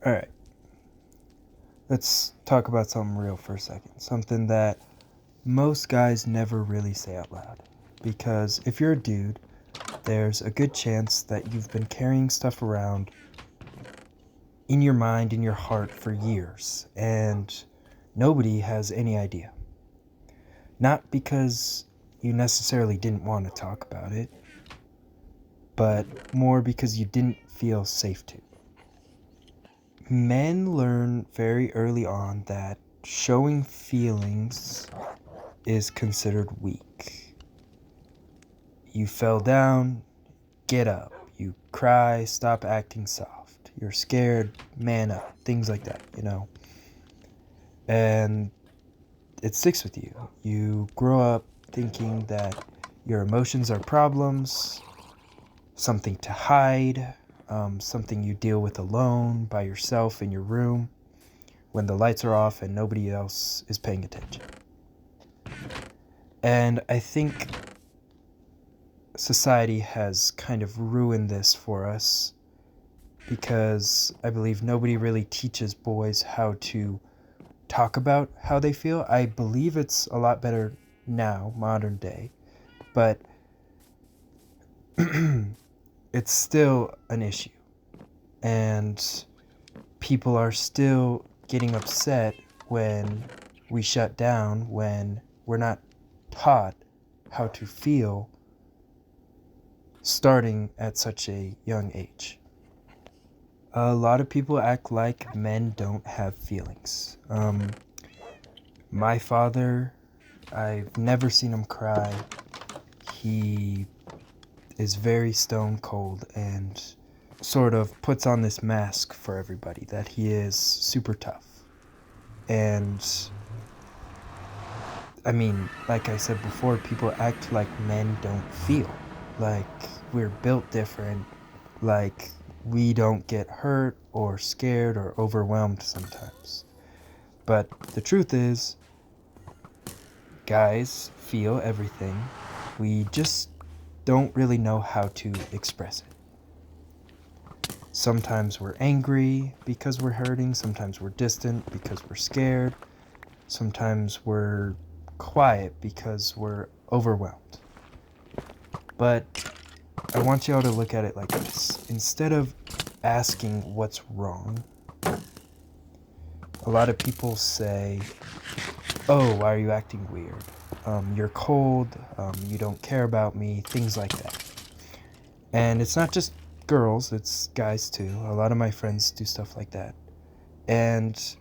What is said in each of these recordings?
All right, let's talk about something real for a second. Something that most guys never really say out loud. Because if you're a dude, there's a good chance that you've been carrying stuff around in your mind, in your heart for years, and nobody has any idea. Not because you necessarily didn't want to talk about it, but more because you didn't feel safe to. Men learn very early on that showing feelings is considered weak. You fell down, get up. You cry, stop acting soft. You're scared, man up. Things like that. And it sticks with you. You grow up thinking that your emotions are problems, something to hide, something you deal with alone, by yourself in your room, when the lights are off and nobody else is paying attention. And I think society has kind of ruined this for us because I believe nobody really teaches boys how to talk about how they feel. I believe it's a lot better now, modern day, but it's still an issue. And people are still getting upset when we shut down, when we're not taught how to feel starting at such a young age. A lot of people act like men don't have feelings. My father, I've never seen him cry. He is very stone cold and sort of puts on this mask for everybody that he is super tough. And I mean, like I said before, people act like men don't feel. Like we're built different. Like we don't get hurt or scared or overwhelmed sometimes. But the truth is, guys feel everything. We just don't really know how to express it. Sometimes we're angry because we're hurting. Sometimes we're distant because we're scared. Sometimes we're quiet because we're overwhelmed. But I want y'all to look at it like this. Instead of asking what's wrong, a lot of people say, oh, why are you acting weird? You're cold, you don't care about me, things like that. And it's not just girls, it's guys too. A lot of my friends do stuff like that. And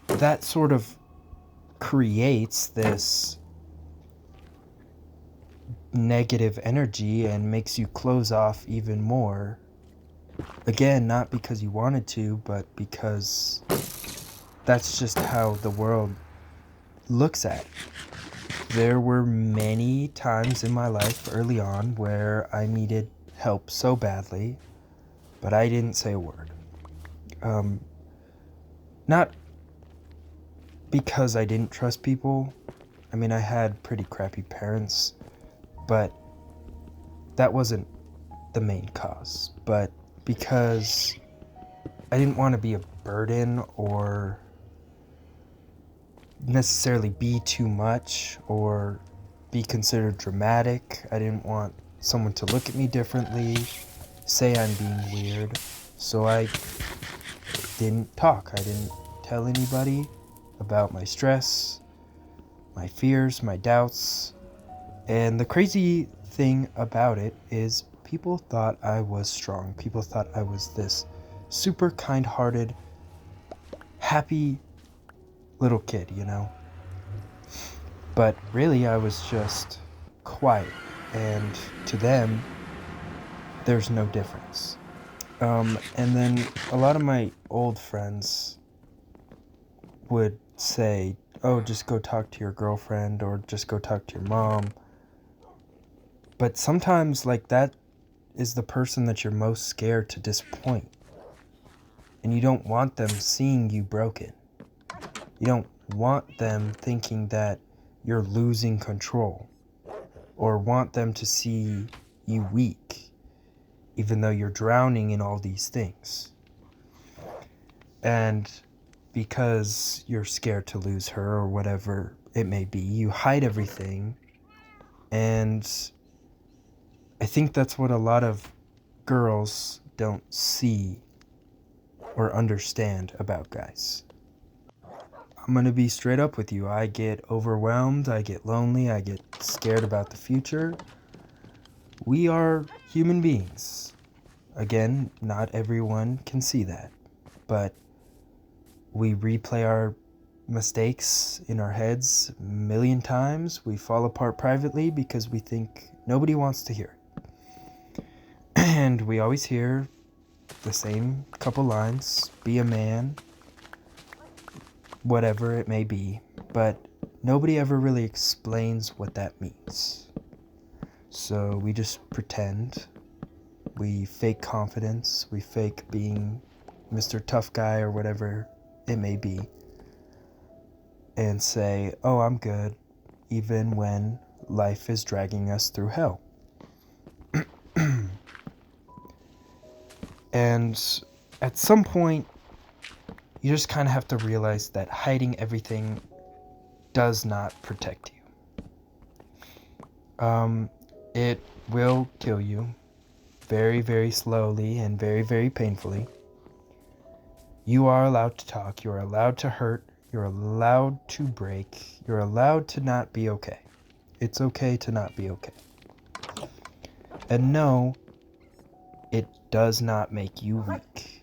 that sort of creates this negative energy and makes you close off even more. Again, not because you wanted to, but because that's just how the world looks at it. There were many times in my life early on where I needed help so badly, but I didn't say a word. Not because I didn't trust people. I mean, I had pretty crappy parents, but that wasn't the main cause. But because I didn't want to be a burden or necessarily be too much or be considered dramatic. I didn't want someone to look at me differently, say I'm being weird. So I didn't talk. I didn't tell anybody about my stress, my fears, my doubts. And the crazy thing about it is people thought I was strong. People thought I was this super kind-hearted, happy little kid. But really, I was just quiet, and to them, there's no difference. And then a lot of my old friends would say, oh, just go talk to your girlfriend, or just go talk to your mom. But sometimes, like, that is the person that you're most scared to disappoint. And you don't want them seeing you broken. You don't want them thinking that you're losing control, or want them to see you weak, even though you're drowning in all these things. And because you're scared to lose her or whatever it may be, you hide everything. And I think that's what a lot of girls don't see or understand about guys. I'm gonna be straight up with you. I get overwhelmed, I get lonely, I get scared about the future. We are human beings. Again, not everyone can see that, but we replay our mistakes in our heads a million times. We fall apart privately because we think nobody wants to hear it. And we always hear the same couple lines, be a man, whatever it may be, but nobody ever really explains what that means. So we just pretend, we fake confidence, we fake being Mr. Tough Guy or whatever it may be, and say, oh, I'm good, even when life is dragging us through hell. And at some point, you just kind of have to realize that hiding everything does not protect you. It will kill you very, very slowly and very, very painfully. You are allowed to talk. You're allowed to hurt. You're allowed to break. You're allowed to not be okay. It's okay to not be okay. And no, it does not make you weak.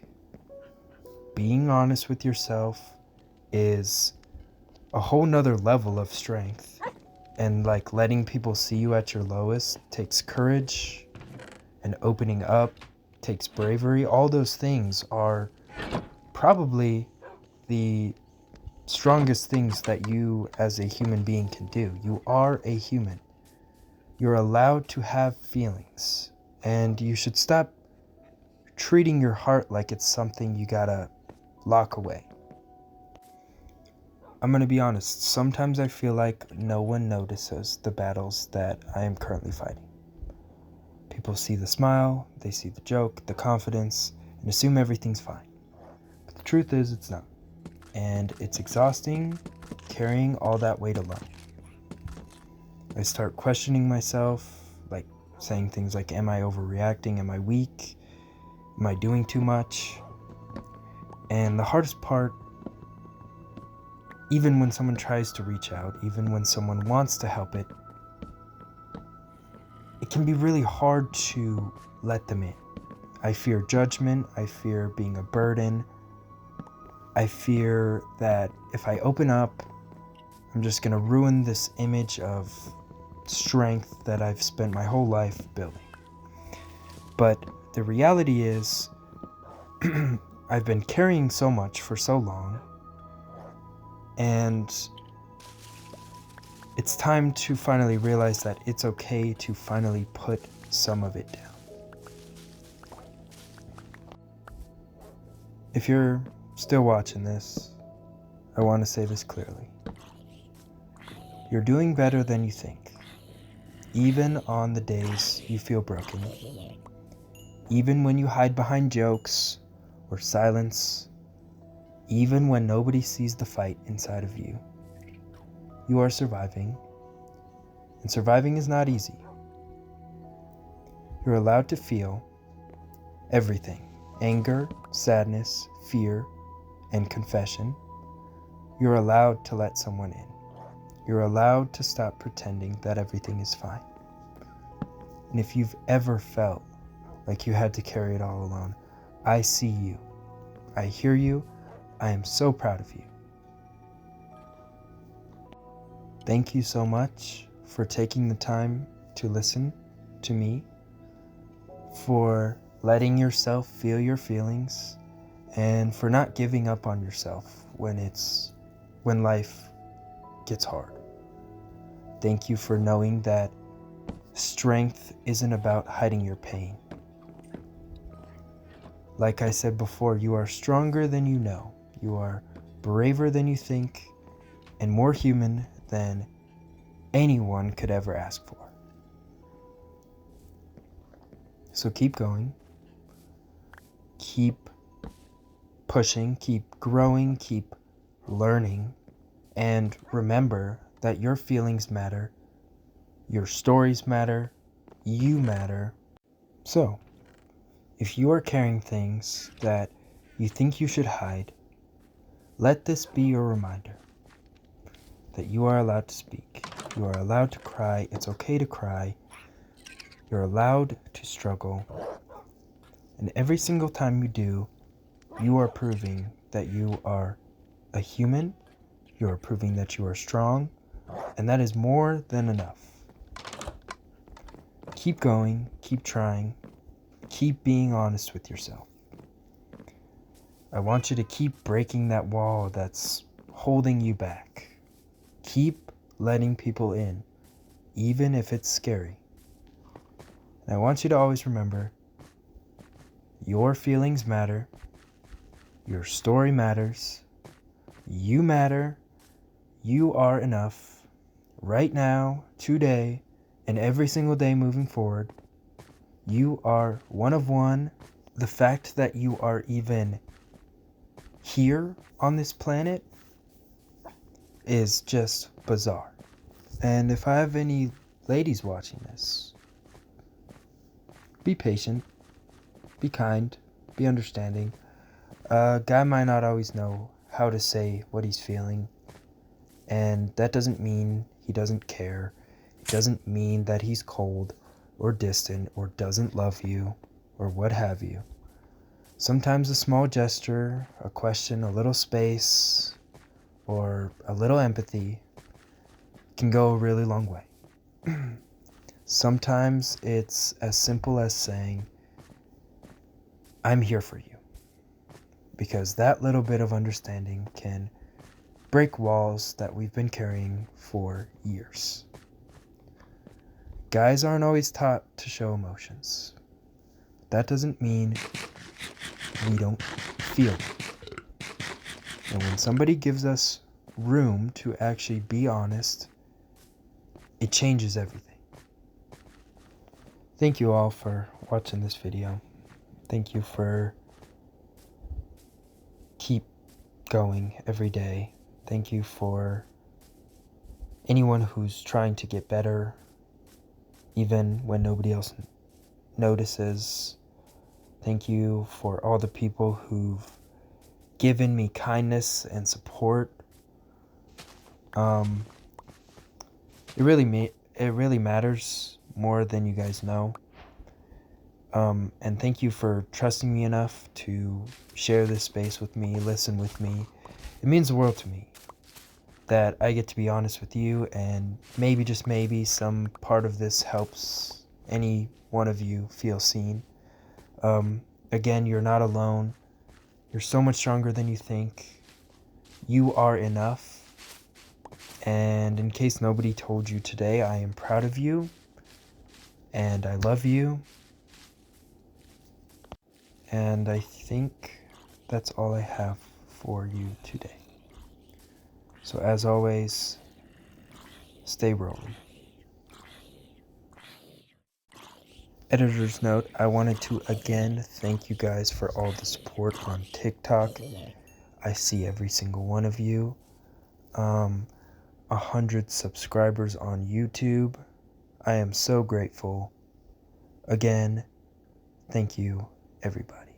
Being honest with yourself is a whole nother level of strength. And like letting people see you at your lowest takes courage, and opening up takes bravery. All those things are probably the strongest things that you as a human being can do. You are a human. You're allowed to have feelings, and you should stop treating your heart like it's something you gotta lock away. I'm gonna be honest, sometimes I feel like no one notices the battles that I am currently fighting. People see the smile, they see the joke, the confidence, and assume everything's fine. But the truth is, it's not. And it's exhausting carrying all that weight alone. I start questioning myself, like saying things like, am I overreacting? Am I weak? Am I doing too much? And the hardest part, even when someone tries to reach out, even when someone wants to help it can be really hard to let them in. I fear judgment. I fear being a burden. I fear that if I open up, I'm just going to ruin this image of strength that I've spent my whole life building. But the reality is, I've been carrying so much for so long, and it's time to finally realize that it's okay to finally put some of it down. If you're still watching this, I want to say this clearly. You're doing better than you think. Even on the days you feel broken. Even when you hide behind jokes or silence. Even when nobody sees the fight inside of you. You are surviving. And surviving is not easy. You're allowed to feel everything. Anger, sadness, fear, and confession. You're allowed to let someone in. You're allowed to stop pretending that everything is fine. And if you've ever felt like you had to carry it all alone, I see you. I hear you. I am so proud of you. Thank you so much for taking the time to listen to me, for letting yourself feel your feelings, and for not giving up on yourself when life gets hard. Thank you for knowing that strength isn't about hiding your pain. Like I said before, you are stronger than you know. You are braver than you think, and more human than anyone could ever ask for. So keep going. Keep pushing, keep growing, keep learning, and remember that your feelings matter, your stories matter, you matter. So, if you are carrying things that you think you should hide, let this be your reminder that you are allowed to speak. You are allowed to cry. It's okay to cry. You're allowed to struggle. And every single time you do, you are proving that you are a human. You are proving that you are strong. And that is more than enough. Keep going. Keep trying. Keep being honest with yourself. I want you to keep breaking that wall that's holding you back. Keep letting people in, even if it's scary. And I want you to always remember, your feelings matter, your story matters, you matter, you are enough, right now, today, and every single day moving forward. You are one of one. The fact that you are even here on this planet is just bizarre. And if I have any ladies watching this, be patient, be kind, be understanding. A guy might not always know how to say what he's feeling, and that doesn't mean he doesn't care. It doesn't mean that he's cold or distant or doesn't love you or what have you. Sometimes a small gesture, a question, a little space, or a little empathy can go a really long way. Sometimes it's as simple as saying, I'm here for you. Because that little bit of understanding can break walls that we've been carrying for years. Guys aren't always taught to show emotions. That doesn't mean we don't feel it. And when somebody gives us room to actually be honest, it changes everything. Thank you all for watching this video. Thank you for keep going every day. Thank you for anyone who's trying to get better, even when nobody else notices. Thank you for all the people who've given me kindness and support. It really matters more than you guys know. And thank you for trusting me enough to share this space with me, listen with me. It means the world to me that I get to be honest with you, and maybe, just maybe, some part of this helps any one of you feel seen. Again, you're not alone. You're so much stronger than you think. You are enough. And in case nobody told you today, I am proud of you, and I love you. And I think that's all I have for you today. So as always, stay rolling. Editor's note, I wanted to again thank you guys for all the support on TikTok. I see every single one of you. 100 subscribers on YouTube. I am so grateful. Again, thank you, everybody.